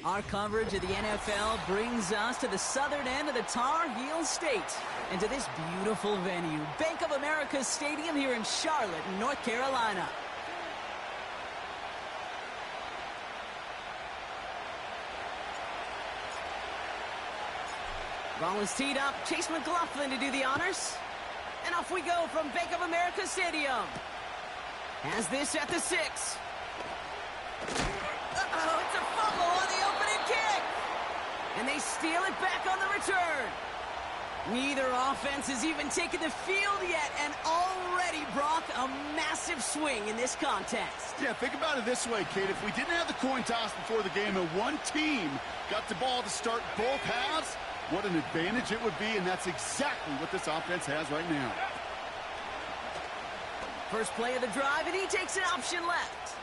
Our coverage of the NFL brings us to the southern end of the Tar Heel State and to this beautiful venue, Bank of America Stadium here in Charlotte, North Carolina. Ball is teed up. Chase McLaughlin to do the honors. And off we go from Bank of America Stadium. Has this at the 6. Uh-oh, it's a fumble on the opening kick. And they steal it back on the return. Neither offense has even taken the field yet, and already, Brock, a massive swing in this contest. Yeah, think about it this way, Kate. If we didn't have the coin toss before the game and one team got the ball to start both halves, what an advantage it would be, and that's exactly what this offense has right now. First play of the drive, and he takes an option left.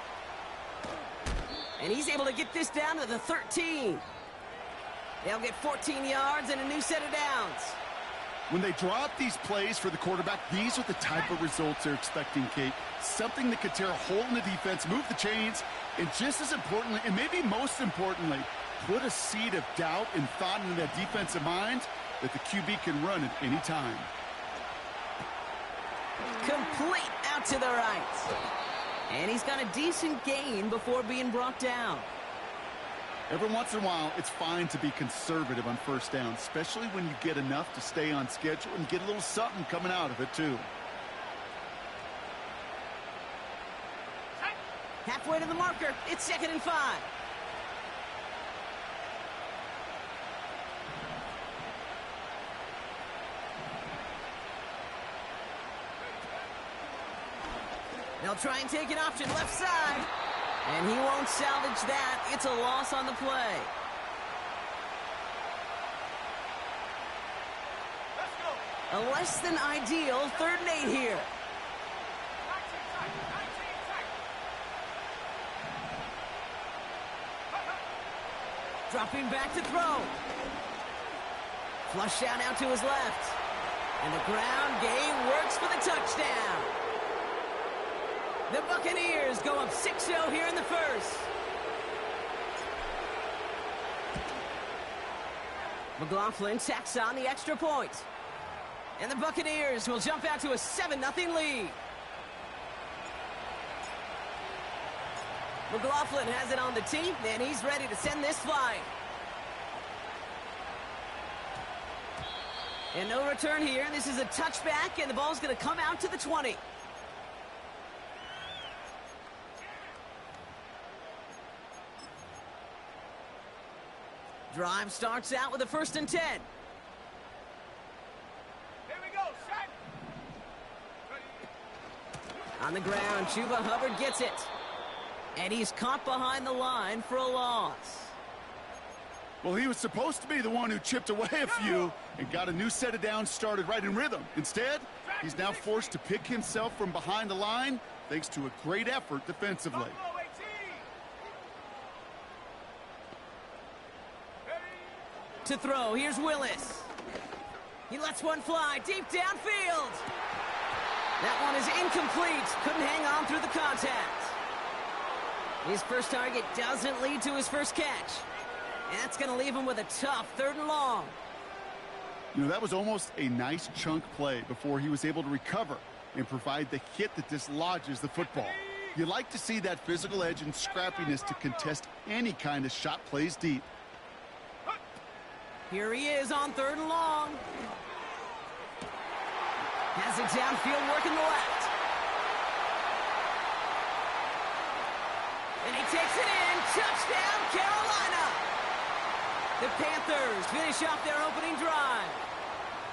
And he's able to get this down to the 13. They'll get 14 yards and a new set of downs. When they draw up these plays for the quarterback, these are the type of results they're expecting, Kate. Something that could tear a hole in the defense, move the chains, and just as importantly, and maybe most importantly, put a seed of doubt and thought into that defensive mind that the QB can run at any time. Complete out to the right. And he's got a decent gain before being brought down. Every once in a while, it's fine to be conservative on first down, especially when you get enough to stay on schedule and get a little something coming out of it, too. Halfway to the marker. It's 2nd and 5. They'll try and take an option left side. And he won't salvage that. It's a loss on the play. A less than ideal 3rd and 8 here. Dropping back to throw. Flush out out to his left. And the ground game works for the touchdown. The Buccaneers go up 6-0 here in the first. McLaughlin tacks on the extra point. And the Buccaneers will jump out to a 7-0 lead. McLaughlin has it on the tee, and he's ready to send this flying. And no return here. This is a touchback, and the ball's going to come out to the 20. Drive starts out with a 1st and 10. Here we go, set. On the ground, Chuba Hubbard gets it. And he's caught behind the line for a loss. Well, he was supposed to be the one who chipped away a few and got a new set of downs started right in rhythm. Instead, he's now forced to pick himself from behind the line thanks to a great effort defensively. To throw, here's Willis. He lets one fly deep downfield. That one is incomplete. Couldn't hang on through the contact. His first target doesn't lead to his first catch. And that's going to leave him with a tough 3rd and long. You know, that was almost a nice chunk play before he was able to recover and provide the hit that dislodges the football. You like to see that physical edge and scrappiness to contest any kind of shot plays deep. Here he is on 3rd and long. Has it downfield working the left. And he takes it in. Touchdown, Carolina. The Panthers finish off their opening drive.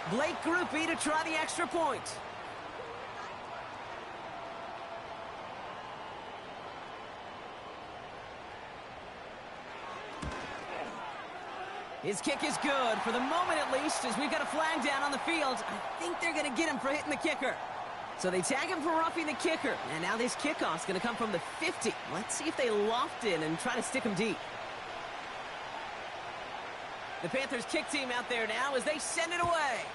Blake Grupe to try the extra point. His kick is good, for the moment at least, as we've got a flag down on the field. I think they're going to get him for hitting the kicker. So they tag him for roughing the kicker. And now this kickoff's going to come from the 50. Let's see if they loft in and try to stick him deep. The Panthers kick team out there now as they send it away.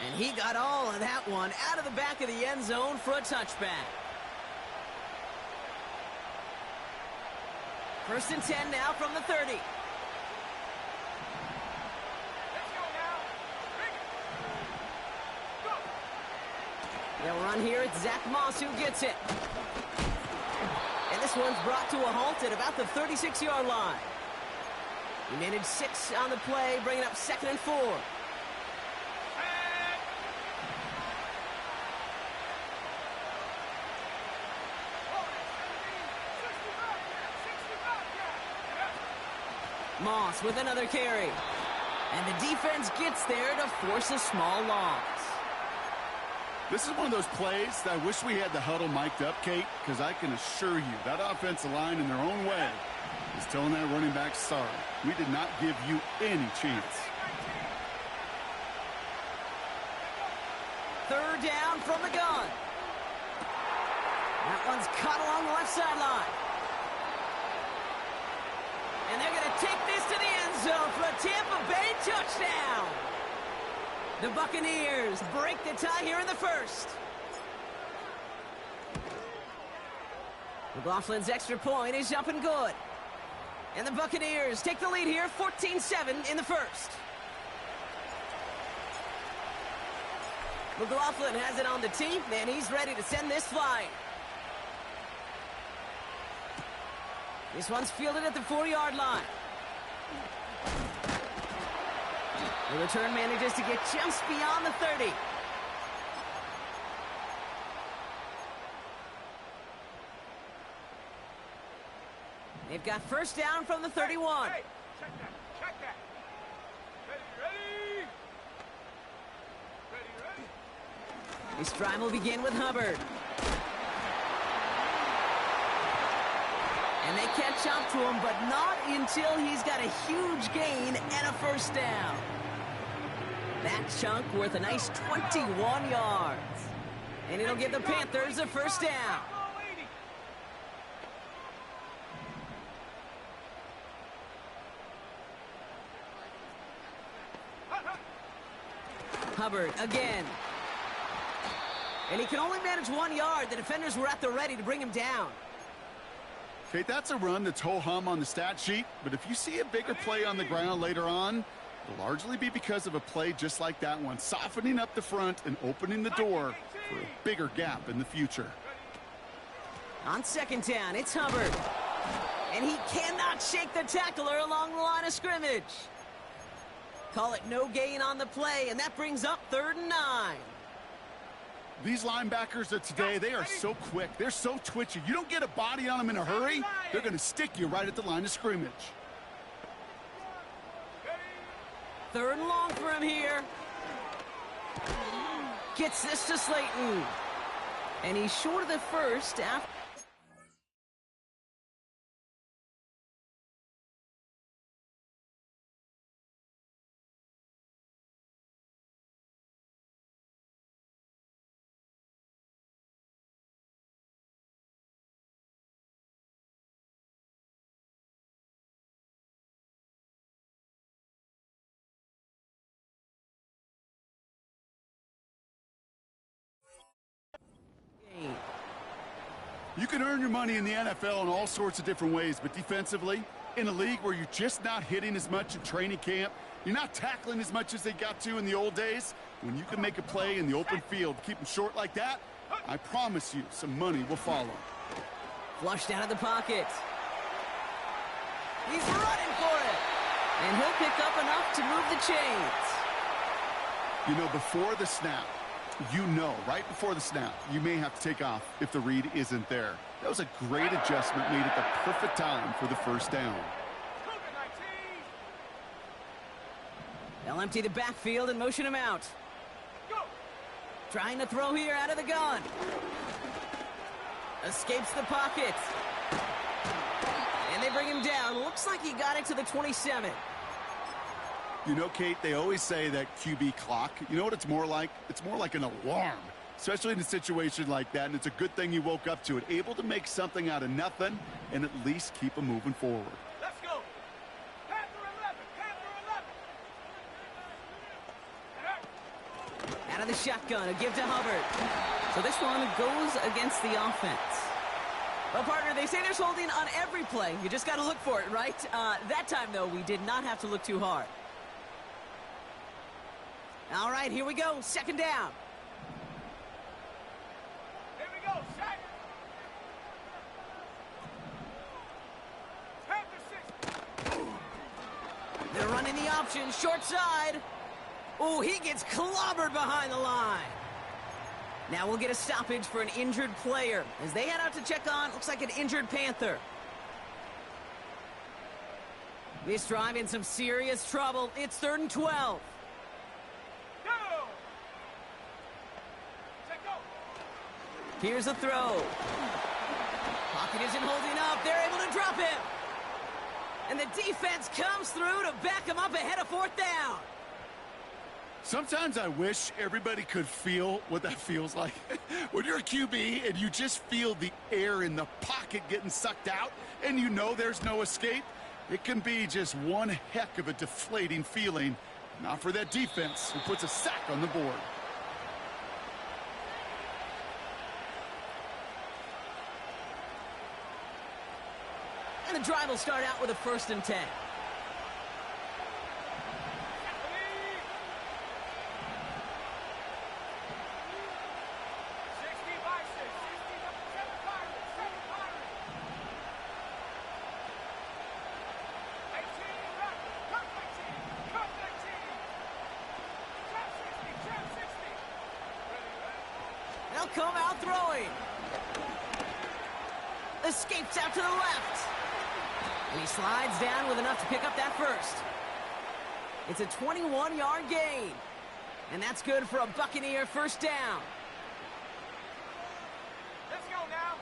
And he got all of that one out of the back of the end zone for a touchback. First and 10 now from the 30. They'll run here. It's Zach Moss who gets it. And this one's brought to a halt at about the 36-yard line. He managed 6 on the play, bringing up 2nd and 4. Moss with another carry. And the defense gets there to force a small loss. This is one of those plays that I wish we had the huddle mic'd up, Kate, because I can assure you that offensive line in their own way is telling that running back, sorry, we did not give you any chance. 3rd down from the gun. That one's caught along the left sideline. And they're going to take this to the end zone for a Tampa Bay touchdown. The Buccaneers break the tie here in the first. McLaughlin's extra point is up and good. And the Buccaneers take the lead here, 14-7 in the first. McLaughlin has it on the tee, and he's ready to send this flying. This one's fielded at the 4-yard line. The return manages to get just beyond the 30. They've got first down from the 31. Hey, check that. Ready. This drive will begin with Hubbard. And they catch up to him, but not until he's got a huge gain and a first down. That chunk worth a nice 21 yards. And it'll give the Panthers a first down. Hubbard again. And he can only manage 1 yard. The defenders were at the ready to bring him down. Kate, that's a run that's ho-hum on the stat sheet, but if you see a bigger play on the ground later on, it'll largely be because of a play just like that one, softening up the front and opening the door for a bigger gap in the future. On 2nd down, it's Hubbard. And he cannot shake the tackler along the line of scrimmage. Call it no gain on the play, and that brings up 3rd and 9. These linebackers of today, they are so quick. They're so twitchy. You don't get a body on them in a hurry, they're going to stick you right at the line of scrimmage. 3rd and long for him here. Gets this to Slayton. And he's short of the first after. You can earn your money in the NFL in all sorts of different ways, but defensively, in a league where you're just not hitting as much in training camp, you're not tackling as much as they got to in the old days, when you can make a play in the open field, keep them short like that, I promise you some money will follow. Flushed out of the pocket. He's running for it. And he'll pick up enough to move the chains. You know, before the snap, right before the snap, you may have to take off if the read isn't there. That was a great adjustment made at the perfect time for the first down. They'll empty the backfield and motion him out. Trying to throw here out of the gun. Escapes the pocket. And they bring him down. Looks like he got it to the 27. You know, Kate, they always say that QB clock, you know what it's more like? It's more like an alarm, especially in a situation like that, and it's a good thing you woke up to it, able to make something out of nothing and at least keep them moving forward. Let's go. Panther 11. Out of the shotgun, a give to Hubbard. So this one goes against the offense. Well, partner, they say there's holding on every play. You just got to look for it, right? That time, though, we did not have to look too hard. All right, here we go. Second down. Here we go, set. Panthers 6. They're running the option, short side. Oh, he gets clobbered behind the line. Now we'll get a stoppage for an injured player. As they head out to check on, looks like an injured Panther. This drive in some serious trouble. It's 3rd and 12. Go. Set, go. Here's a throw. Pocket isn't holding up. They're able to drop him. And the defense comes through to back him up ahead of 4th down. Sometimes I wish everybody could feel what that feels like. When you're a QB and you just feel the air in the pocket getting sucked out and you know there's no escape, it can be just one heck of a deflating feeling. Not for that defense who puts a sack on the board. And the drive will start out with a 1st and 10. 18, They'll come out throwing. Escapes out to the left. And he slides down with enough to pick up that first. It's a 21-yard gain. And that's good for a Buccaneer 1st down. let's go now.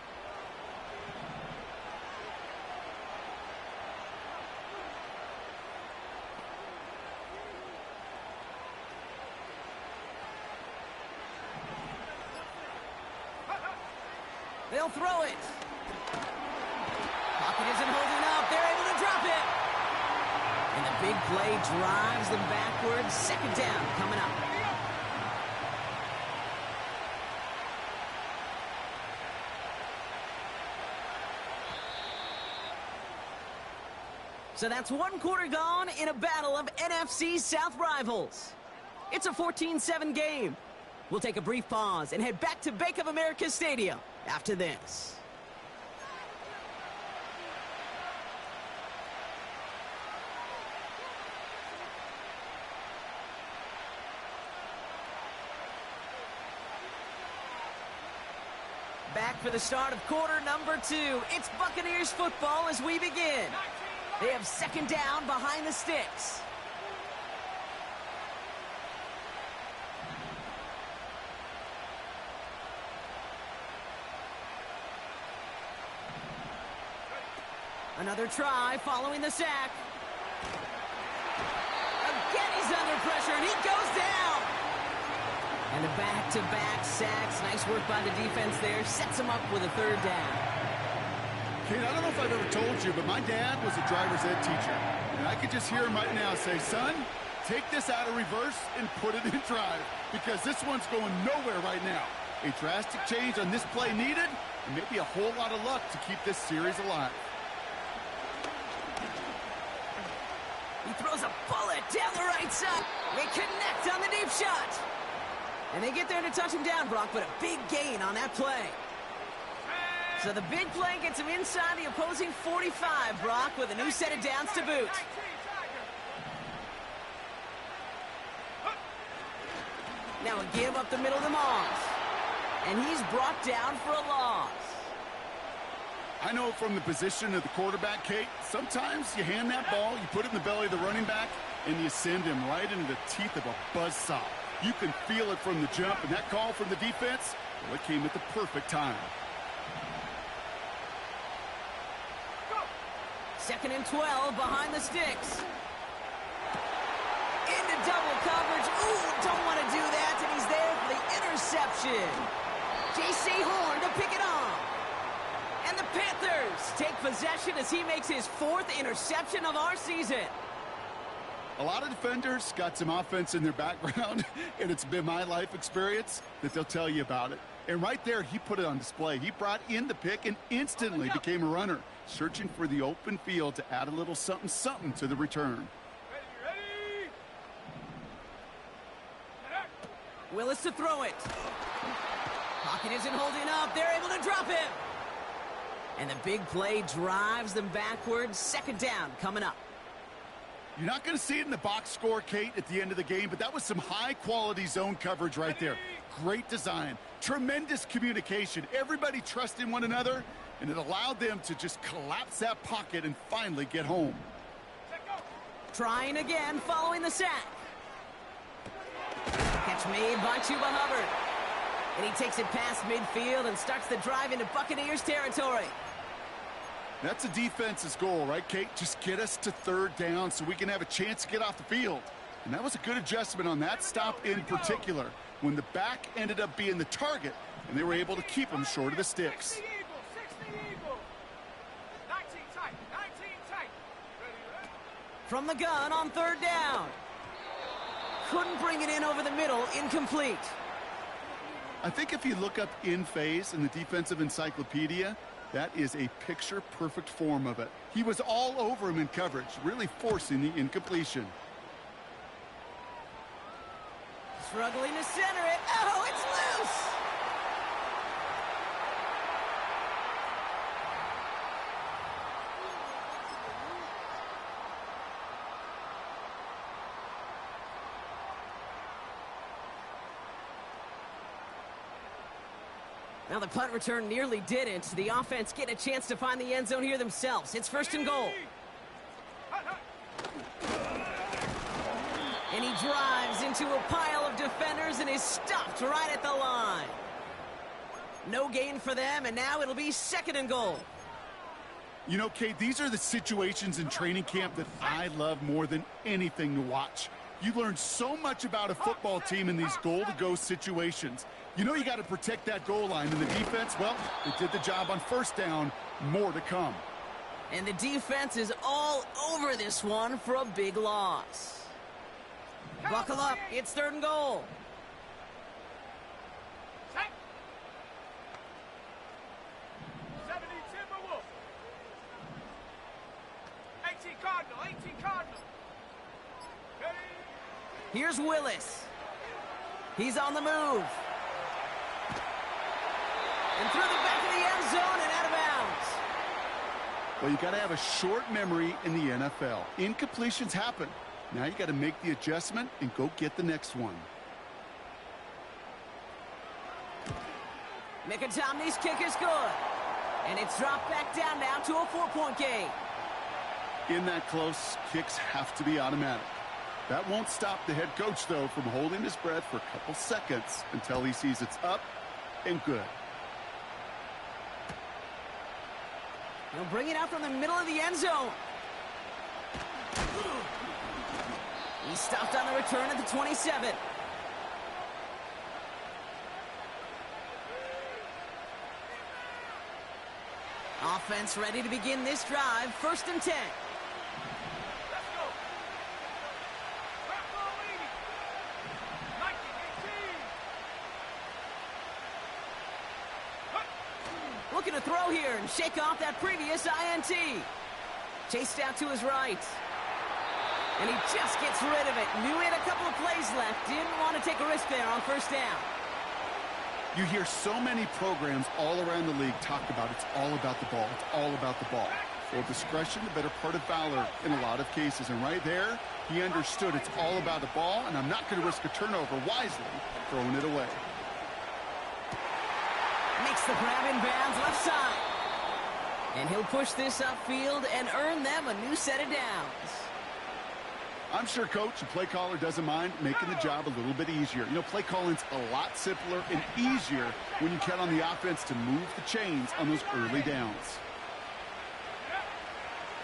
They'll throw it. Pocket isn't holding up. They're able to drop it. And the big play drives them backwards. 2nd down coming up. So that's 1 quarter gone in a battle of NFC South rivals. It's a 14-7 game. We'll take a brief pause and head back to Bank of America Stadium after this. Back for the start of quarter number 2. It's Buccaneers football as we begin. They have 2nd down behind the sticks. Another try following the sack. Again, he's under pressure, and he goes down. And the back-to-back sacks. Nice work by the defense there. Sets him up with a 3rd down. Kate, I don't know if I've ever told you, but my dad was a driver's ed teacher. And I could just hear him right now say, son, take this out of reverse and put it in drive. Because this one's going nowhere right now. A drastic change on this play needed, and maybe a whole lot of luck to keep this series alive. He throws a bullet down the right side. They connect on the deep shot. And they get there to touch him down, Brock, but a big gain on that play. So the big play gets him inside the opposing 45, Brock, with a new set of downs to boot. Now a give up the middle to Moss. And he's brought down for a loss. I know from the position of the quarterback, Kate, sometimes you hand that ball, you put it in the belly of the running back, and you send him right into the teeth of a buzzsaw. You can feel it from the jump, and that call from the defense, well, it came at the perfect time. 2nd and 12 behind the sticks. Into double coverage. Ooh, don't want to do that, and he's there for the interception. J.C. Horn to pick it off. And the Panthers take possession as he makes his 4th interception of our season. A lot of defenders got some offense in their background, and it's been my life experience that they'll tell you about it. And right there, he put it on display. He brought in the pick and instantly became a runner, searching for the open field to add a little something-something to the return. Ready? Willis to throw it. Pocket isn't holding up. They're able to drop him. And the big play drives them backwards. Second down coming up. You're not going to see it in the box score, Kate, at the end of the game, but that was some high-quality zone coverage right there. Great design, tremendous communication. Everybody trusting one another, and it allowed them to just collapse that pocket and finally get home. Trying again following the sack. Catch made by Chuba Hubbard. And he takes it past midfield and starts the drive into Buccaneers territory. That's a defense's goal, right, Kate? Just get us to third down so we can have a chance to get off the field. And that was a good adjustment on that stop in particular, when the back ended up being the target, and they were able to keep him short of the sticks. 60 Eagle. 19 tight. Ready? From the gun on third down. Couldn't bring it in over the middle, incomplete. I think if you look up in phase in the defensive encyclopedia, that is a picture-perfect form of it. He was all over him in coverage, really forcing the incompletion. Struggling to center it. Oh, it's loose! Now the punt return nearly didn't. The offense getting a chance to find the end zone here themselves. It's first and goal. And he drives into a pile of defenders and is stopped right at the line. No gain for them, and now it'll be second and goal. You know, Kate, these are the situations in training camp that I love more than anything to watch. You learn so much about a football team in these goal-to-go situations. You know you got to protect that goal line, and the defense, well, they did the job on first down. More to come. And the defense is all over this one for a big loss. Buckle up. It's third and goal. 70 Timberwolf. 18 Cardinal. Ready? Here's Willis. He's on the move. And through the back of the end zone and out of bounds. Well, you got to have a short memory in the NFL. Incompletions happen. Now you got to make the adjustment and go get the next one. McIntomney's kick is good. And it's dropped back down now to a 4-point game. In that close, kicks have to be automatic. That won't stop the head coach, though, from holding his breath for a couple seconds until he sees it's up and good. He'll bring it out from the middle of the end zone. He's stopped on the return at the 27. Offense ready to begin this drive. First and 10. Let's go. Back ball lead. 19-18. Looking to throw here and shake off that previous INT. Chased out to his right. And he just gets rid of it. Knew he had a couple of plays left. Didn't want to take a risk there on first down. You hear so many programs all around the league talk about it's all about the ball. It's all about the ball. Well, discretion, the better part of valor in a lot of cases. And right there, he understood it's all about the ball, and I'm not going to risk a turnover wisely, throwing it away. Makes the grab in bounds left side. And he'll push this upfield and earn them a new set of downs. I'm sure coach and play caller doesn't mind making the job a little bit easier. You know, play calling's a lot simpler and easier when you count on the offense to move the chains on those early downs.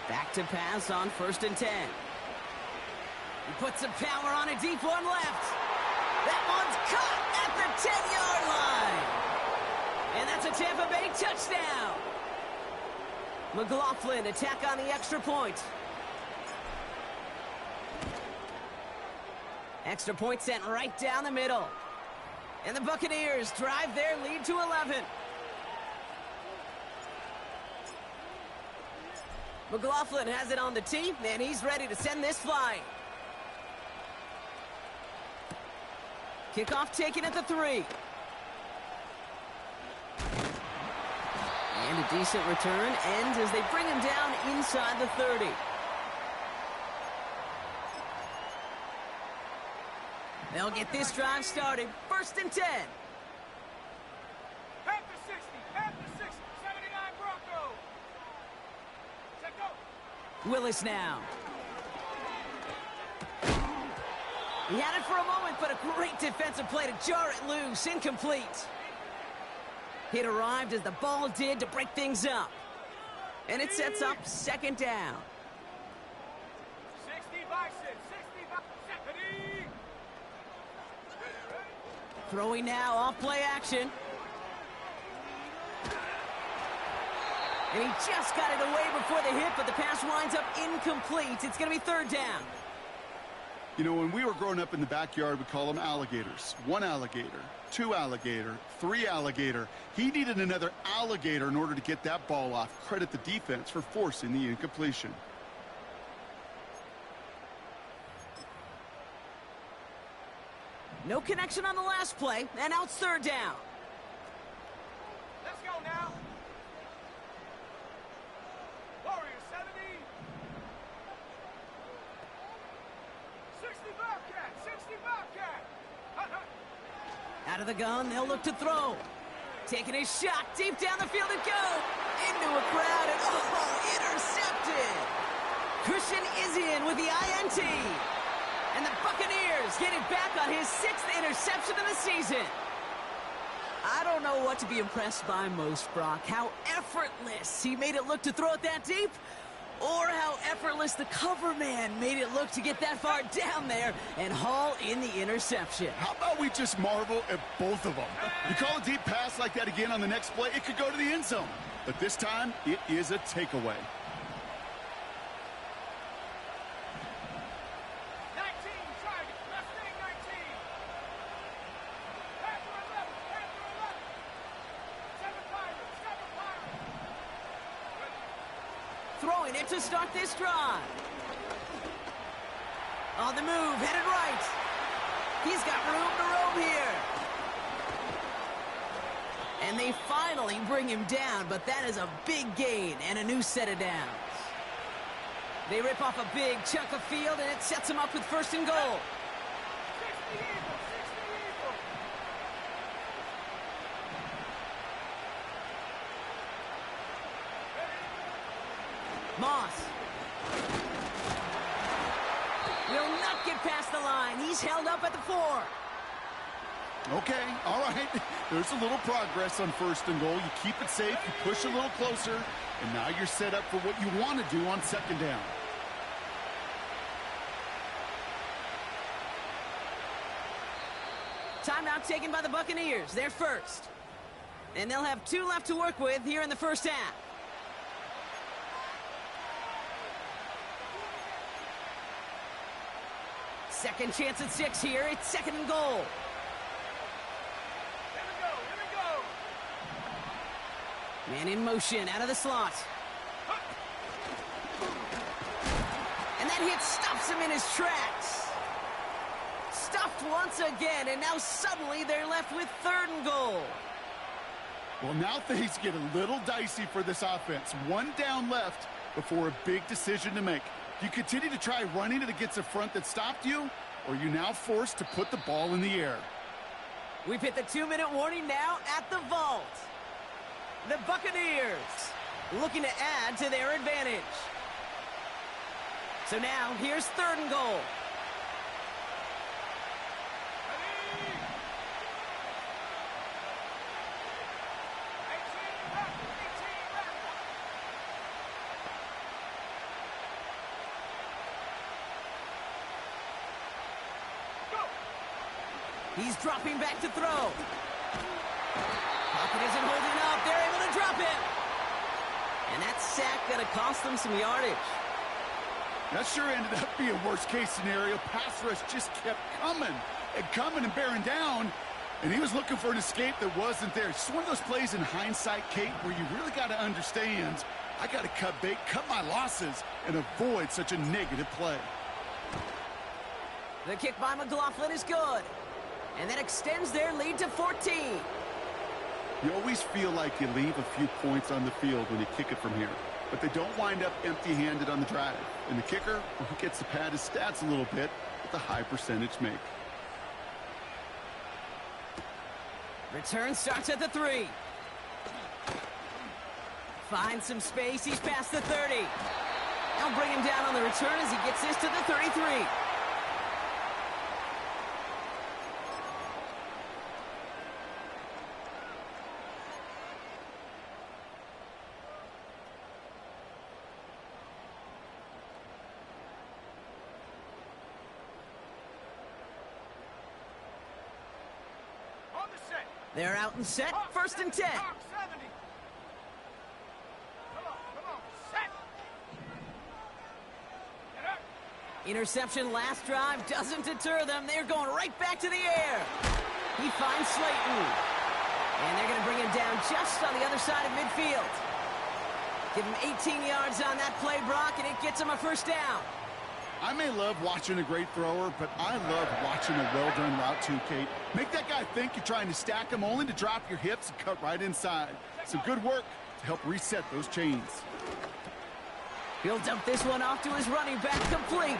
Back to pass on first and 10. He puts some power on a deep one left. That one's caught at the 10-yard line. And that's a Tampa Bay touchdown. McLaughlin attack on the extra point. Extra point sent right down the middle. And the Buccaneers drive their lead to 11. McLaughlin has it on the tee, and he's ready to send this flying. Kickoff taken at the 3. And a decent return ends as they bring him down inside the 30. They'll get this drive started. 1st and 10. Panthers 60, Panthers 60, 79 Broncos. Set go. Willis now. He had it for a moment, but a great defensive play to jar it loose. Incomplete. It arrived as the ball did to break things up. And it sets up 2nd down. 60 by 6, 60 by 70. Throwing now off play action. And he just got it away before the hit, but the pass winds up incomplete. It's going to be 3rd down. You know, when we were growing up in the backyard, we call them alligators. 1 alligator, 2 alligator, 3 alligator. He needed another alligator in order to get that ball off. Credit the defense for forcing the incompletion. No connection on the last play, and now it's 3rd down. Let's go now. Warriors 70. 60 Bobcat, 60 Bobcat. Out of the gun, they'll look to throw. Taking a shot deep down the field and go. Into a crowd and intercepted. Christian Izien with the INT. And the Buccaneers get it back on his 6th interception of the season. I don't know what to be impressed by most, Brock. How effortless he made it look to throw it that deep, or how effortless the cover man made it look to get that far down there and haul in the interception. How about we just marvel at both of them? You call a deep pass like that again on the next play, it could go to the end zone. But this time, it is a takeaway. 19, target, left wing 19. Panther 11, Panther 11. 7 Pirates, 7 Pirates. Throwing it to start this drive. On the move, headed right. He's got room to roam here. And they finally bring him down, but that is a big gain and a new set of downs. They rip off a big chunk of field, and it sets them up with 1st and goal. 60 Eagles, 60 Eagles. Moss. Will not get past the line. He's held up at the 4. Okay, all right. There's a little progress on 1st and goal. You keep it safe, you push a little closer, and now you're set up for what you want to do on 2nd down. Timeout taken by the Buccaneers. They're first. And they'll have 2 left to work with here in the 1st half. Second chance at 6 here. It's 2nd and goal. Here we go. Man in motion out of the slot. And that hit stops him in his tracks. Stuffed once again, and now suddenly they're left with 3rd and goal. Well, now things get a little dicey for this offense. 1 down left before a big decision to make. Do you continue to try running it against a front that stopped you, or are you now forced to put the ball in the air? We've hit the 2-minute warning now at the vault. The Buccaneers looking to add to their advantage. So now here's 3rd and goal. He's dropping back to throw. Pocket isn't holding up. They're able to drop him. And that sack going to cost them some yardage. That sure ended up being worst-case scenario. Pass rush just kept coming and bearing down. And he was looking for an escape that wasn't there. It's just one of those plays in hindsight, Kate, where you really got to understand, I got to cut bait, cut my losses, and avoid such a negative play. The kick by McLaughlin is good. And that extends their lead to 14. You always feel like you leave a few points on the field when you kick it from here. But they don't wind up empty-handed on the drive. And the kicker, well, he gets to pad his stats a little bit with a high percentage make. Return starts at the 3. Finds some space. He's past the 30. They'll bring him down on the return as he gets this to the 33. They're out and set. First and 10. Come on, set. Get up. Interception last drive doesn't deter them. They're going right back to the air. He finds Slayton. And they're going to bring him down just on the other side of midfield. Give him 18 yards on that play, Brock, and it gets him a first down. I may love watching a great thrower, but I love watching a well-done route too, Kate. Make that guy think you're trying to stack him only to drop your hips and cut right inside. Some good work to help reset those chains. He'll dump this one off to his running back, complete.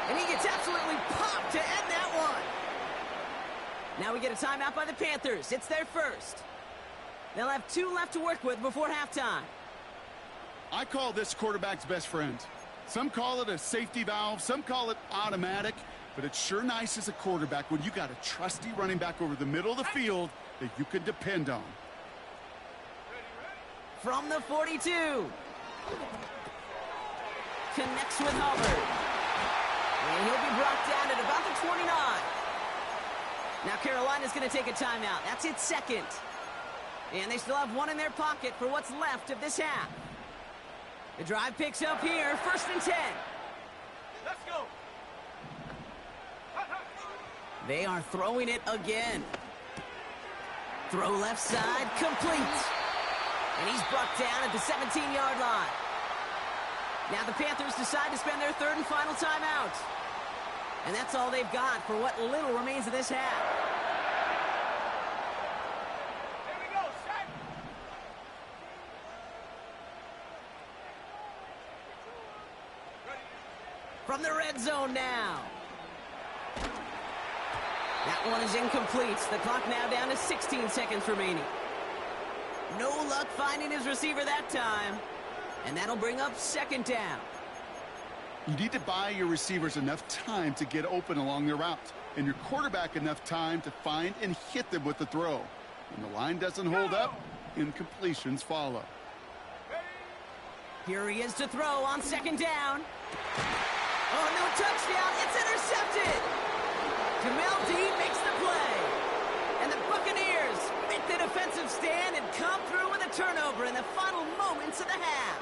And he gets absolutely popped to end that one. Now we get a timeout by the Panthers. It's their first. They'll have 2 left to work with before halftime. I call this quarterback's best friend. Some call it a safety valve, some call it automatic, but it's sure nice as a quarterback when you got a trusty running back over the middle of the field that you can depend on. From the 42. Connects with Hubbard. And he'll be brought down at about the 29. Now Carolina's going to take a timeout. That's its second. And they still have 1 in their pocket for what's left of this half. The drive picks up here, first and 10. Let's go. They are throwing it again. Throw left side, complete. And he's brought down at the 17-yard line. Now the Panthers decide to spend their 3rd and final timeout. And that's all they've got for what little remains of this half. From the red zone now. That one is incomplete. The clock now down to 16 seconds remaining. No luck finding his receiver that time. And that'll bring up 2nd down. You need to buy your receivers enough time to get open along their route, and your quarterback enough time to find and hit them with the throw. When the line doesn't hold up, incompletions follow. Here he is to throw on 2nd down. Oh, no touchdown. It's intercepted. Jamel Dean makes the play. And the Buccaneers make the defensive stand and come through with a turnover in the final moments of the half.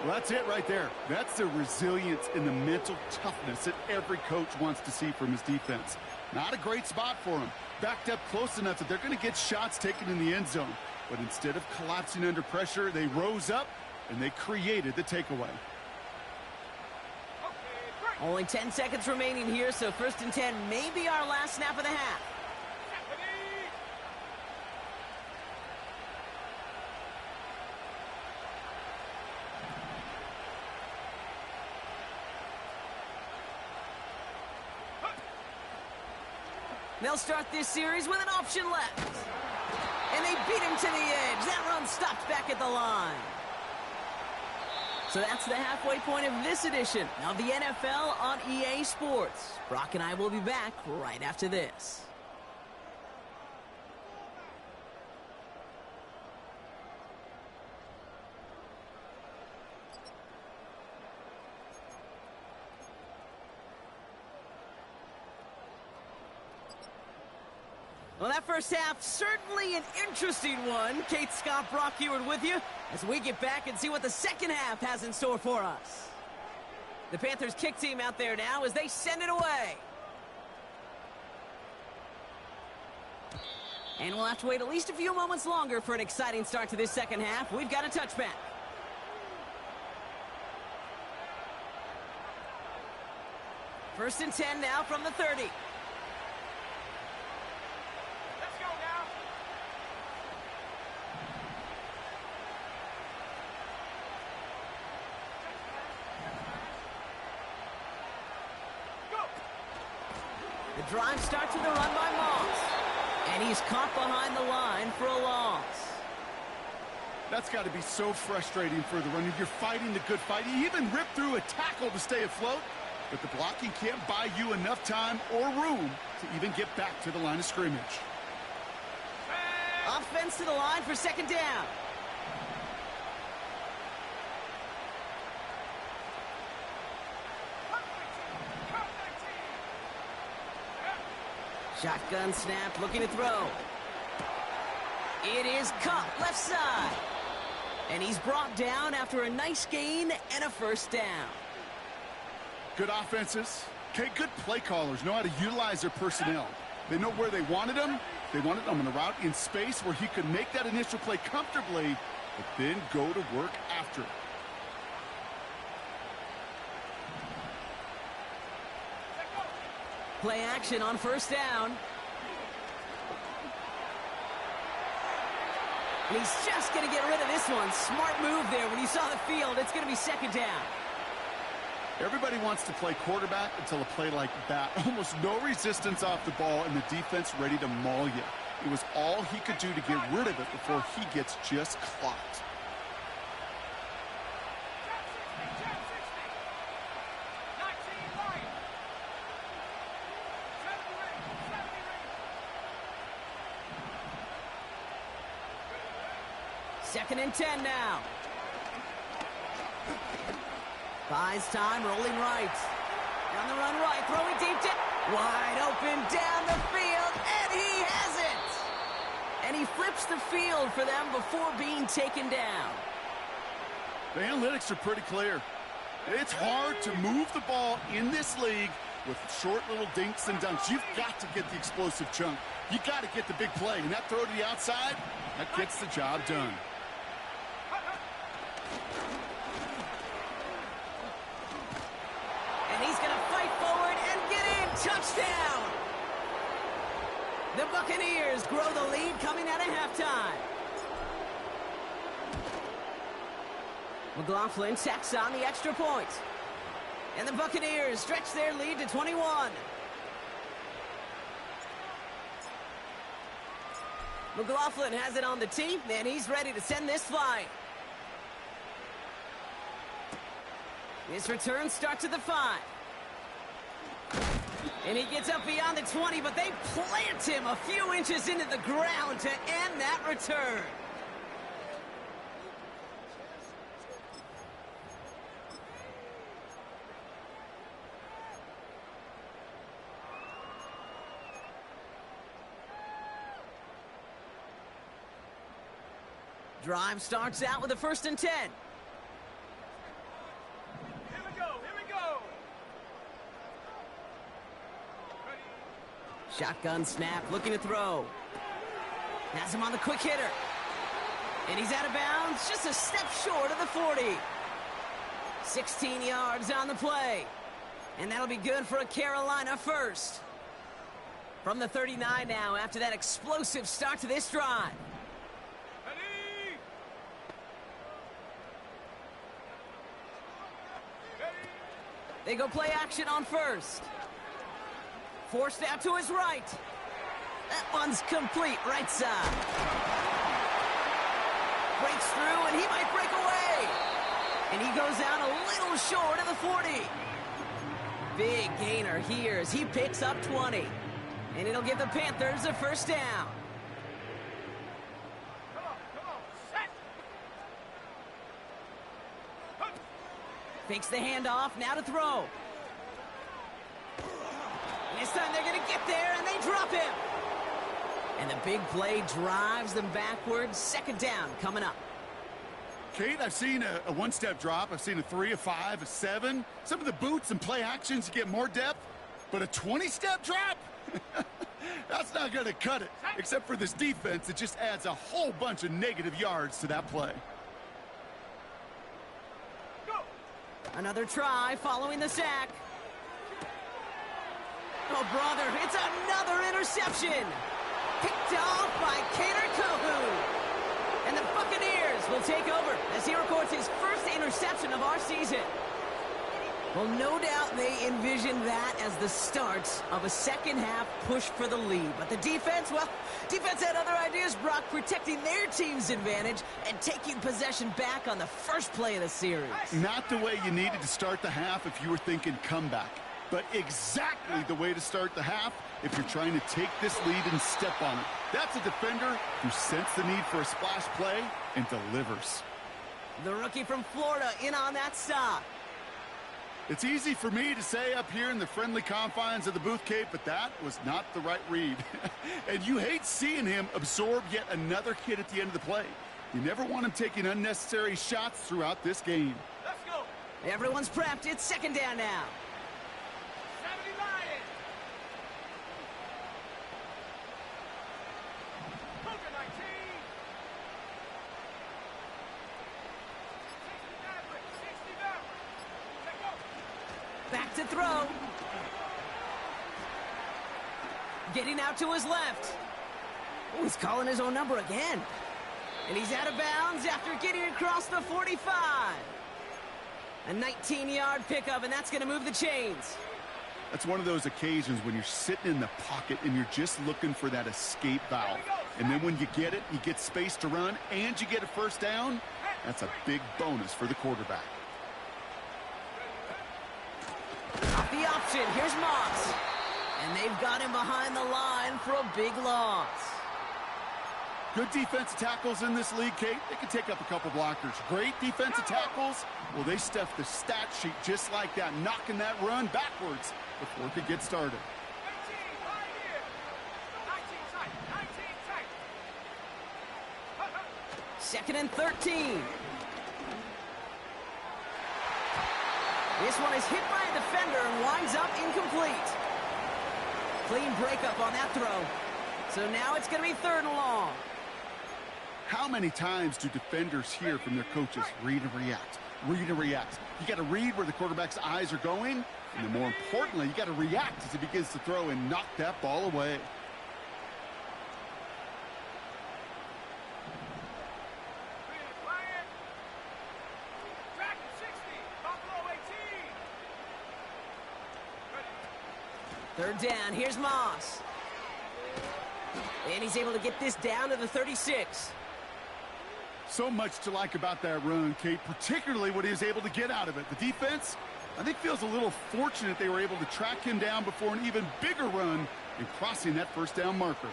Well, that's it right there. That's the resilience and the mental toughness that every coach wants to see from his defense. Not a great spot for him. Backed up close enough that they're going to get shots taken in the end zone. But instead of collapsing under pressure, they rose up and they created the takeaway. Only 10 seconds remaining here, so 1st and 10 may be our last snap of the half. They'll start this series with an option left. And they beat him to the edge. That run stopped back at the line. So that's the halfway point of this edition of the NFL on EA Sports. Brock and I will be back right after this. Well, that first half, certainly an interesting one. Kate, Scott, Brock Ewart with you as we get back and see what the second half has in store for us. The Panthers kick team out there now as they send it away. And we'll have to wait at least a few moments longer for an exciting start to this second half. We've got a touchback. First and 10 now from the 30. Let's go now. Go. The drive starts with a run by Moss. And he's caught behind the line for a loss. That's got to be so frustrating for the runner. You're fighting the good fight. You even ripped through a tackle to stay afloat, but the blocking can't buy you enough time or room to even get back to the line of scrimmage. Offense to the line for second down. Shotgun snap, looking to throw. It is caught left side. And he's brought down after a nice gain and a first down. Good offenses. Okay, good play callers know how to utilize their personnel. They know where they wanted them. They wanted them on a route in space where he could make that initial play comfortably, but then go to work after it. Play action on first down. And he's just going to get rid of this one. Smart move there when he saw the field. It's going to be second down. Everybody wants to play quarterback until a play like that. Almost no resistance off the ball and the defense ready to maul you. It was all he could do to get rid of it before he gets just clocked. Second and 10 now. Buys time, rolling right. On the run right, throwing deep to... Wide open down the field, and he has it! And he flips the field for them before being taken down. The analytics are pretty clear. It's hard to move the ball in this league with short little dinks and dunks. You've got to get the explosive chunk. You got to get the big play. And that throw to the outside, that gets the job done. And he's going to fight forward and get in. Touchdown! The Buccaneers grow the lead coming out of halftime. McLaughlin tacks on the extra point. And the Buccaneers stretch their lead to 21. McLaughlin has it on the tee, and he's ready to send this flying. This return starts at the 5. And he gets up beyond the 20, but they plant him a few inches into the ground to end that return. Drive starts out with a first and 10. Here we go, here we go. Ready. Shotgun snap, looking to throw. Has him on the quick hitter. And he's out of bounds, just a step short of the 40. 16 yards on the play. And that'll be good for a Carolina first. From the 39 now, after that explosive start to this drive. Ready. Ready. They go play action on first. Forced out to his right. That one's complete, right side. Breaks through, and he might break away. And he goes out a little short of the 40. Big gainer here as he picks up 20. And it'll give the Panthers a first down. Come on, set. Hup. Fakes the handoff, now to throw. And this time they're going to get there, and they drop him. And the big play drives them backwards. Second down coming up. Kate, I've seen a one-step drop. I've seen a 3, a 5, a 7. Some of the boots and play actions, you get more depth. But a 20-step drop? That's not going to cut it. Except for this defense, it just adds a whole bunch of negative yards to that play. Another try following the sack. Oh, brother, it's another interception. Picked off by Kader Kohu. And the Buccaneers will take over as he records his first interception of our season. Well, no doubt they envisioned that as the start of a second-half push for the lead. But the defense, well, defense had other ideas, Brock, protecting their team's advantage and taking possession back on the first play of the series. Not the way you needed to start the half if you were thinking comeback, but exactly the way to start the half if you're trying to take this lead and step on it. That's a defender who sensed the need for a splash play and delivers. The rookie from Florida in on that stop. It's easy for me to say up here in the friendly confines of the booth, Kate, but that was not the right read. And you hate seeing him absorb yet another hit at the end of the play. You never want him taking unnecessary shots throughout this game. Let's go. Everyone's prepped. It's second down now. 70 Lions. Cougar 19. 60 Maverick. 60 Maverick. Let's go. Back to throw. Getting out to his left. Oh, he's calling his own number again. And he's out of bounds after getting across the 45. A 19-yard pickup, and that's going to move the chains. That's one of those occasions when you're sitting in the pocket and you're just looking for that escape valve. And then when you get it, you get space to run, and you get a first down. That's a big bonus for the quarterback. Off the option, here's Moss. And they've got him behind the line for a big loss. Good defensive tackles in this league, Kate. They can take up a couple blockers. Great defensive tackles. Well, they stuffed the stat sheet just like that, knocking that run backwards before it could get started. 18 right here. 19 tight. 19 tight. Second and 13. This one is hit by a defender and winds up incomplete. Clean breakup on that throw. So now it's going to be third and long. How many times do defenders hear from their coaches, read and react, read and react? You got to read where the quarterback's eyes are going, and then more importantly, you got to react as he begins to throw and knock that ball away. Dragon 60. Buffalo 18. Third down, here's Moss. And he's able to get this down to the 36. So much to like about that run, Kate, particularly what he was able to get out of it. The defense, I think, feels a little fortunate they were able to track him down before an even bigger run in crossing that first down marker.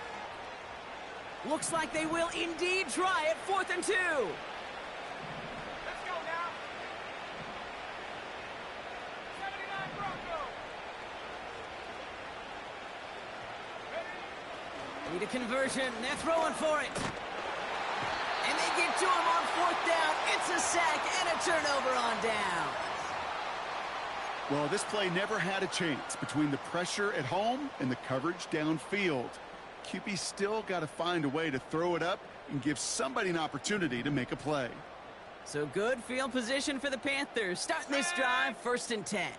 Looks like they will indeed try it, 4th and 2. Let's go now. 79 Bronco. Need a conversion. They're throwing for it. And they get to him on 4th down. It's a sack and a turnover on down. Well, this play never had a chance between the pressure at home and the coverage downfield. QB still got to find a way to throw it up and give somebody an opportunity to make a play. So good field position for the Panthers. Starting this drive, 1st and 10.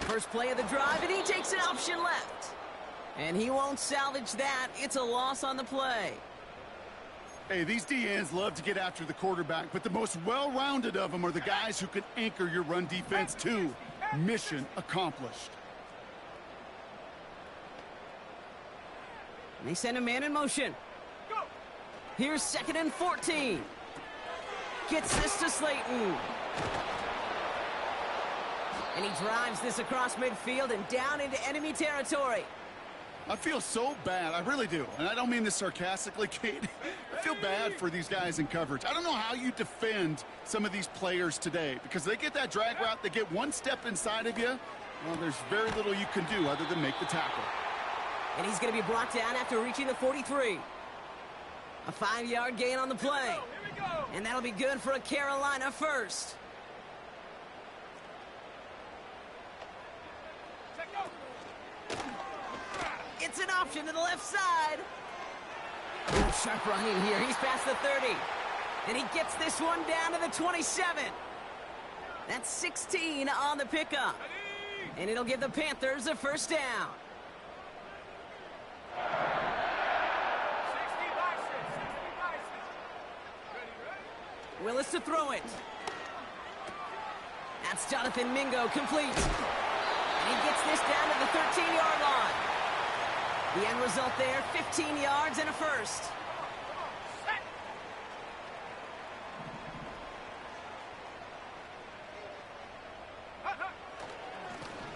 First play of the drive, and he takes an option left. And he won't salvage that. It's a loss on the play. Hey, these DNs love to get after the quarterback, but the most well-rounded of them are the guys who can anchor your run defense too. Mission accomplished. And they send a man in motion. Go. Here's 2nd and 14. Gets this to Slayton. And he drives this across midfield and down into enemy territory. I feel so bad. I really do. And I don't mean this sarcastically, Kate. I feel bad for these guys in coverage. I don't know how you defend some of these players today because they get that drag route, they get one step inside of you. Well, there's very little you can do other than make the tackle. And he's going to be brought down after reaching the 43. A 5-yard gain on the play. Here we go. And that'll be good for a Carolina first. Check go. It's an option to the left side. Ooh, sharp running here. He's past the 30. And he gets this one down to the 27. That's 16 on the pickup. And it'll give the Panthers a first down. 60 by 6. 60 by 6. Ready? Willis to throw it. That's Jonathan Mingo, complete. And he gets this down to the 13-yard line. The end result there, 15 yards and a first.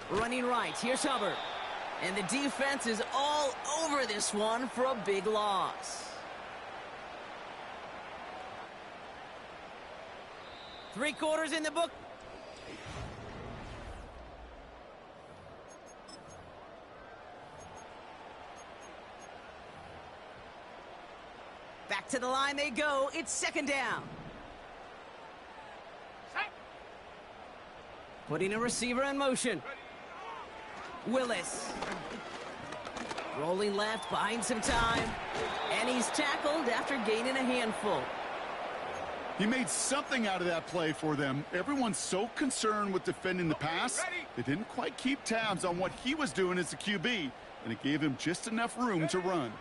Running right, here's Hubbard. And the defense is all over this one for a big loss. 3 quarters in the book. Back to the line they go. It's second down. Putting a receiver in motion. Willis. Rolling left, buying some time. And he's tackled after gaining a handful. He made something out of that play for them. Everyone's so concerned with defending the pass, they didn't quite keep tabs on what he was doing as a QB, and it gave him just enough room to run.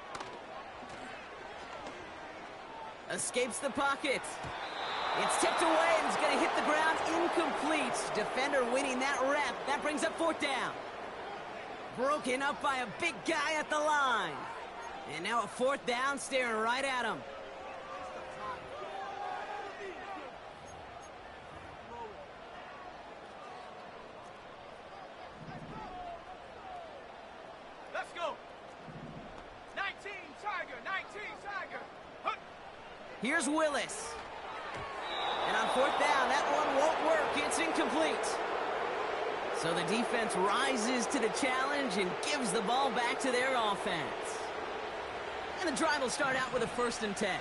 Escapes the pocket. It's tipped away and it's going to hit the ground incomplete. Defender winning that rep. That brings up 4th down. Broken up by a big guy at the line. And now a 4th down staring right at him. Let's go. 19 Tiger. 19 Tiger. Hunt. Here's Willis. And on 4th down, that one won't work. It's incomplete. So the defense rises to the challenge and gives the ball back to their offense. And the drive will start out with a 1st and 10. Here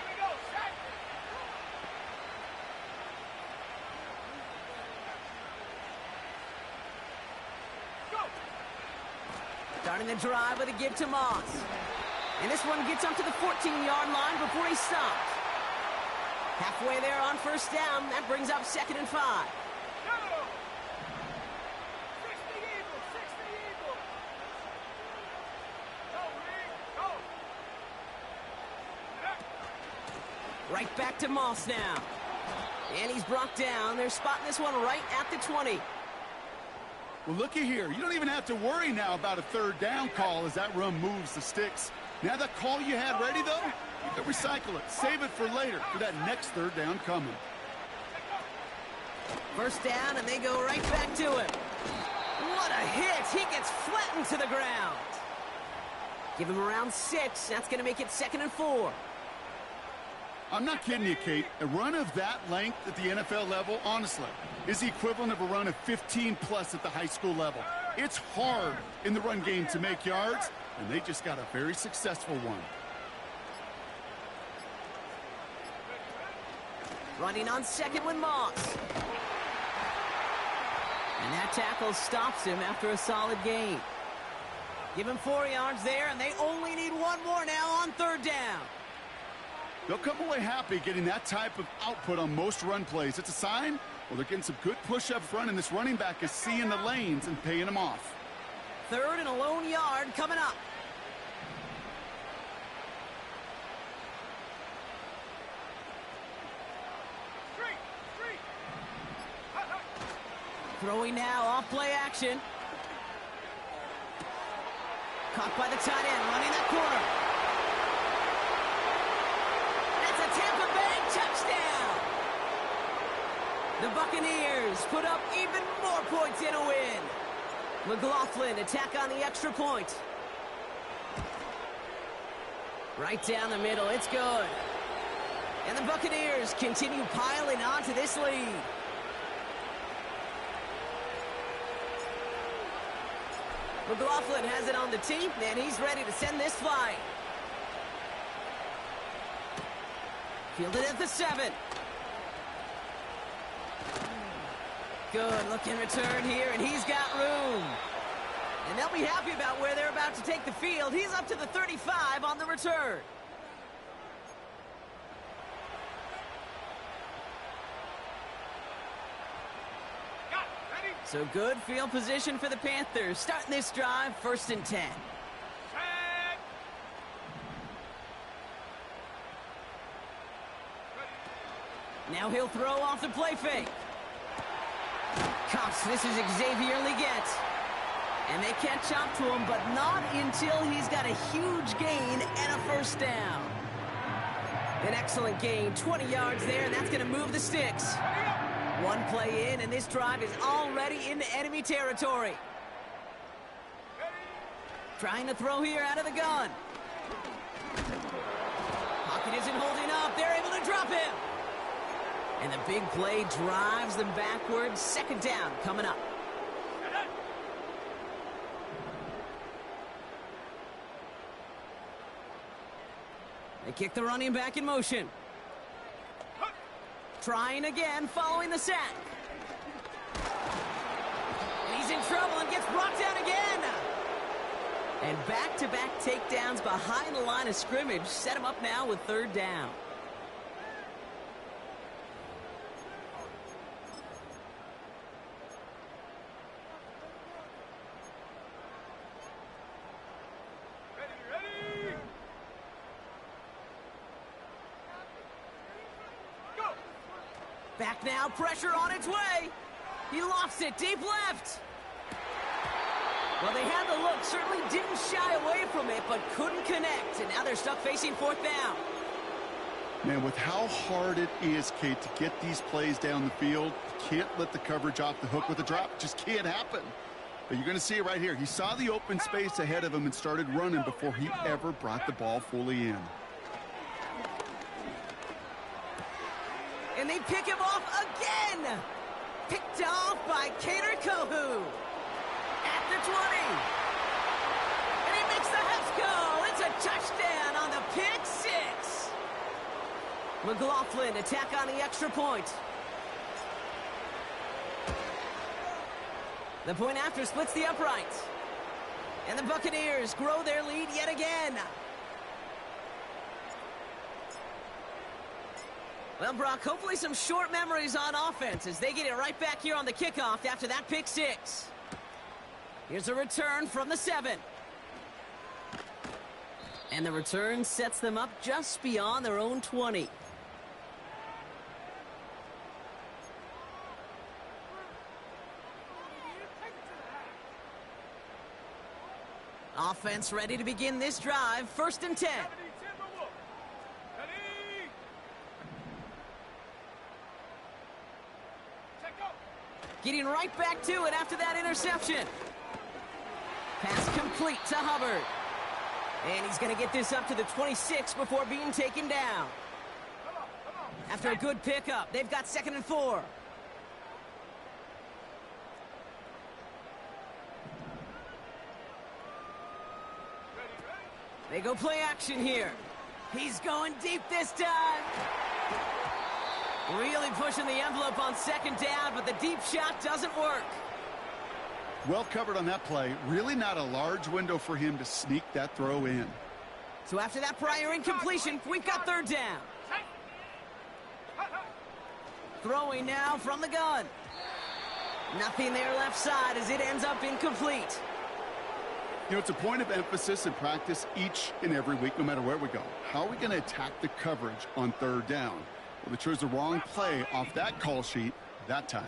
we go. Set. Go. Starting the drive with a give to Moss. And this one gets up to the 14-yard line before he stops. Halfway there on 1st down. That brings up 2nd and 5. Go. 60 Eagles. 60 Eagles. Go, Reed. Go. Right back to Moss now. And he's brought down. They're spotting this one right at the 20. Well, looky here. You don't even have to worry now about a 3rd down call as that run moves the sticks. Now that call you had ready, though, you can recycle it. Save it for later for that next 3rd down coming. 1st down, and they go right back to him. What a hit. He gets flattened to the ground. Give him around 6. That's going to make it 2nd and 4. I'm not kidding you, Kate. A run of that length at the NFL level, honestly, is the equivalent of a run of 15-plus at the high school level. It's hard in the run game to make yards, and they just got a very successful one. Running on 2nd with Moss. And that tackle stops him after a solid gain. Give him 4 yards there, and they only need 1 more now on 3rd down. They'll come away happy getting that type of output on most run plays. It's a sign, well, they're getting some good push up front, and this running back is seeing the lanes and paying them off. 3rd and a lone yard coming up. Throwing now, off play action. Caught by the tight end, running that corner. That's a Tampa Bay touchdown. The Buccaneers put up even more points in a win. McLaughlin attack on the extra point. Right down the middle, it's good. And the Buccaneers continue piling on to this lead. McLaughlin has it on the tee, and he's ready to send this flying. Fielded at the 7. Good looking return here, and he's got room. And they'll be happy about where they're about to take the field. He's up to the 35 on the return. So good field position for the Panthers. Starting this drive, 1st and 10. Now he'll throw off the play fake. Cops, this is Xavier Leggett. And they catch up to him, but not until he's got a huge gain and a 1st down. An excellent gain, 20 yards there, and that's going to move the sticks. One play in, and this drive is already into enemy territory. Trying to throw here out of the gun. Pocket isn't holding up. They're able to drop him. And the big play drives them backwards. 2nd down coming up. They kick the running back in motion. Trying again, following the sack. And he's in trouble and gets brought down again. And back-to-back takedowns behind the line of scrimmage set him up now with 3rd down. Back now, pressure on its way. He lost it, deep left. Well, they had the look, certainly didn't shy away from it, but couldn't connect. And now they're stuck facing 4th down. Man, with how hard it is, Kate, to get these plays down the field, you can't let the coverage off the hook with a drop. It just can't happen. But you're going to see it right here. He saw the open space ahead of him and started running before he ever brought the ball fully in. And they pick him off again. Picked off by Kader Kohu. At the 20. And he makes the Huffs go. It's a touchdown on the pick 6. McLaughlin attack on the extra point. The point after splits the uprights. And the Buccaneers grow their lead yet again. Well, Brock, hopefully some short memories on offense as they get it right back here on the kickoff after that pick 6. Here's a return from the 7. And the return sets them up just beyond their own 20. Offense ready to begin this drive. 1st and 10. Getting right back to it after that interception. Pass complete to Hubbard. And he's going to get this up to the 26 before being taken down. After a good pickup, they've got 2nd and 4. They go play action here. He's going deep this time. Really pushing the envelope on 2nd down, but the deep shot doesn't work. Well covered on that play. Really not a large window for him to sneak that throw in. So after that prior incompletion, we've got 3rd down. Throwing now from the gun. Nothing there left side as it ends up incomplete. You know, it's a point of emphasis in practice each and every week, no matter where we go. How are we going to attack the coverage on 3rd down? Well, they chose the wrong play off that call sheet that time.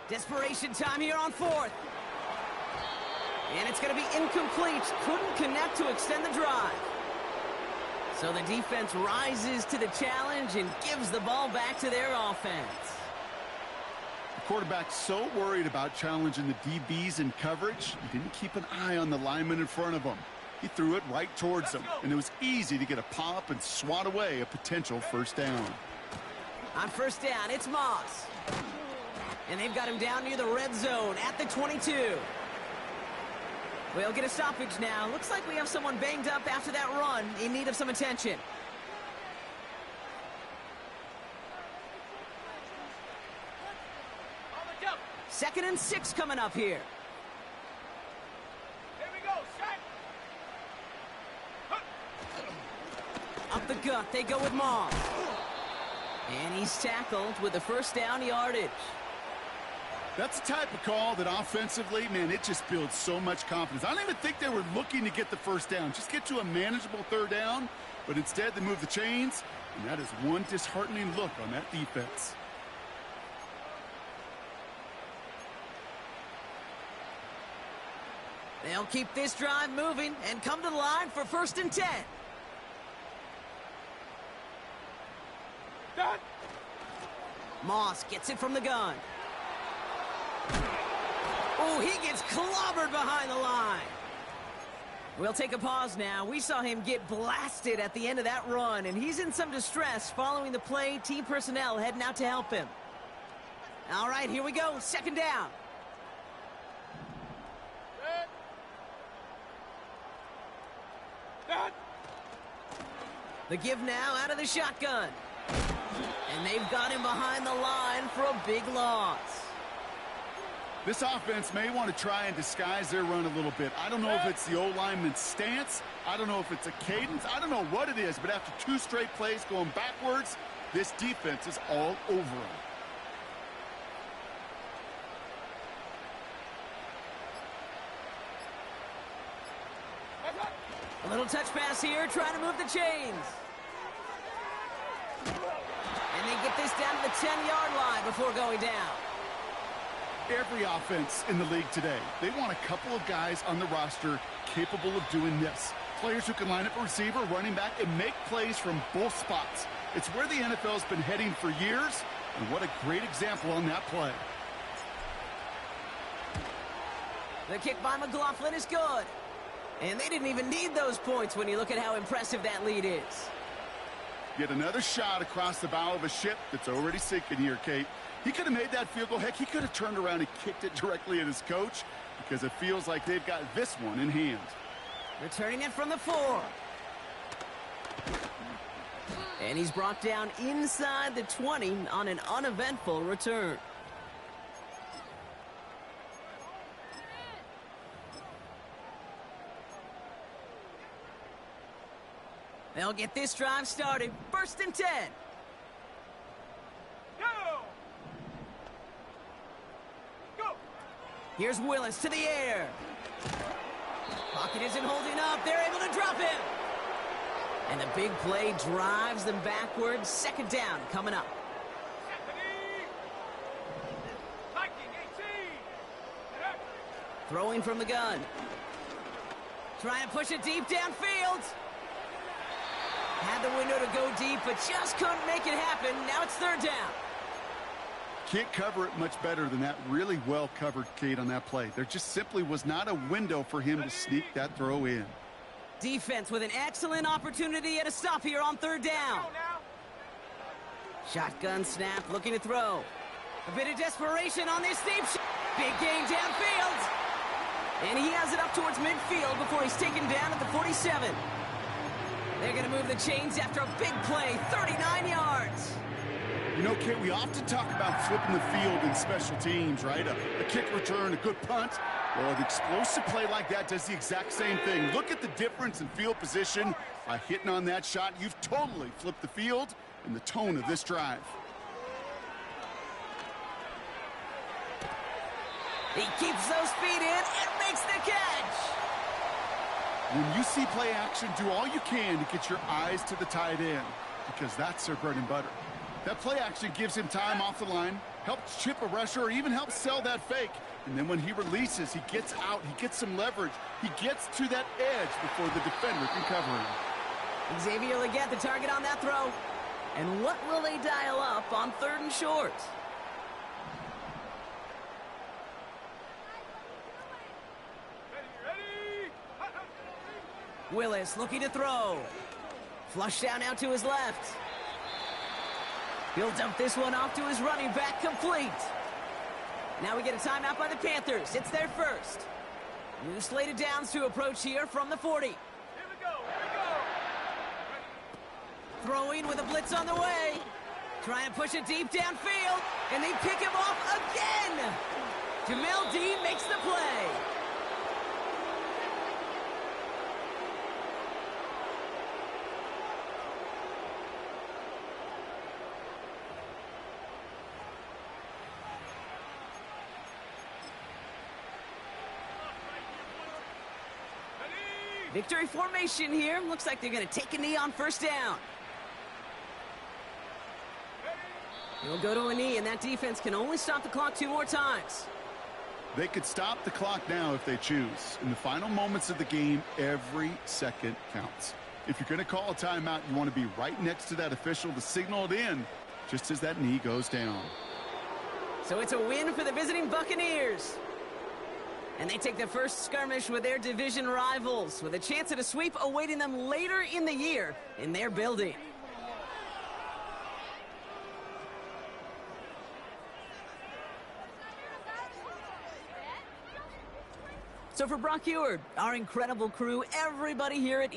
Desperation time here on 4th. And it's going to be incomplete. Couldn't connect to extend the drive. So the defense rises to the challenge and gives the ball back to their offense. The quarterback's so worried about challenging the DBs in coverage, he didn't keep an eye on the lineman in front of him. He threw it right towards them, and it was easy to get a pop and swat away a potential 1st down. On 1st down, it's Moss. And they've got him down near the red zone at the 22. We'll get a stoppage now. Looks like we have someone banged up after that run in need of some attention. 2nd and 6 coming up here. Here we go, set. Up the gut, they go with Moss. And he's tackled with the first down yardage. That's the type of call that offensively, man, it just builds so much confidence. I don't even think they were looking to get the first down. Just get to a manageable 3rd down, but instead they move the chains, and that is one disheartening look on that defense. They'll keep this drive moving and come to the line for 1st and 10. Done. Moss gets it from the gun. Oh, he gets clobbered behind the line. We'll take a pause now. We saw him get blasted at the end of that run, and he's in some distress following the play. Team personnel heading out to help him. All right, here we go. 2nd down. Set. Done. The give now out of the shotgun. And they've got him behind the line for a big loss. This offense may want to try and disguise their run a little bit. I don't know if it's the O-lineman's stance. I don't know if it's a cadence. I don't know what it is, but after 2 straight plays going backwards, this defense is all over them. A little touch pass here, trying to move the chains. And they get this down to the 10-yard line before going down. Every offense in the league today, they want a couple of guys on the roster capable of doing this. Players who can line up a receiver, running back, and make plays from both spots. It's where the NFL's been heading for years, and what a great example on that play. The kick by McLaughlin is good. And they didn't even need those points when you look at how impressive that lead is. Yet another shot across the bow of a ship that's already sinking here, Kate. He could have made that field goal. Heck, he could have turned around and kicked it directly at his coach because it feels like they've got this one in hand. Returning it from the 4. And he's brought down inside the 20 on an uneventful return. They'll get this drive started. 1st and 10. Go. Here's Willis to the air. Pocket isn't holding up. They're able to drop him. And the big play drives them backwards. 2nd down coming up. Throwing from the gun. Trying to push it deep downfield. Had the window to go deep, but just couldn't make it happen. Now it's 3rd down. Can't cover it much better than that. Really well covered, Kate, on that play. There just simply was not a window for him to sneak that throw in. Defense with an excellent opportunity at a stop here on 3rd down. Shotgun snap, looking to throw. A bit of desperation on this deep shot. Big gain downfield. And he has it up towards midfield before he's taken down at the 47. They're going to move the chains after a big play, 39 yards. You know, Kate, we often talk about flipping the field in special teams, right? A kick return, a good punt. Well, an explosive play like that does the exact same thing. Look at the difference in field position. By hitting on that shot, you've totally flipped the field and the tone of this drive. He keeps those feet in and makes the catch. When you see play action, do all you can to get your eyes to the tight end because that's their bread and butter. That play action gives him time off the line, helps chip a rusher, or even helps sell that fake. And then when he releases, he gets out, he gets some leverage. He gets to that edge before the defender can cover him. Xavier Lega, the target on that throw. And what will they dial up on 3rd and short? Ready. Willis looking to throw. Flush down out to his left. He'll dump this one off to his running back, complete. Now we get a timeout by the Panthers. It's their first. New slated downs to approach here from the 40. Here we go. Throwing with a blitz on the way. Trying to push it deep downfield. And they pick him off again. Jamil Dean makes the play. Victory formation here. Looks like they're going to take a knee on first down. He'll go to a knee, and that defense can only stop the clock 2 more times. They could stop the clock now if they choose. In the final moments of the game, every second counts. If you're going to call a timeout, you want to be right next to that official to signal it in just as that knee goes down. So it's a win for the visiting Buccaneers. And they take the first skirmish with their division rivals, with a chance at a sweep awaiting them later in the year in their building. So for Brock Eward, our incredible crew, everybody here at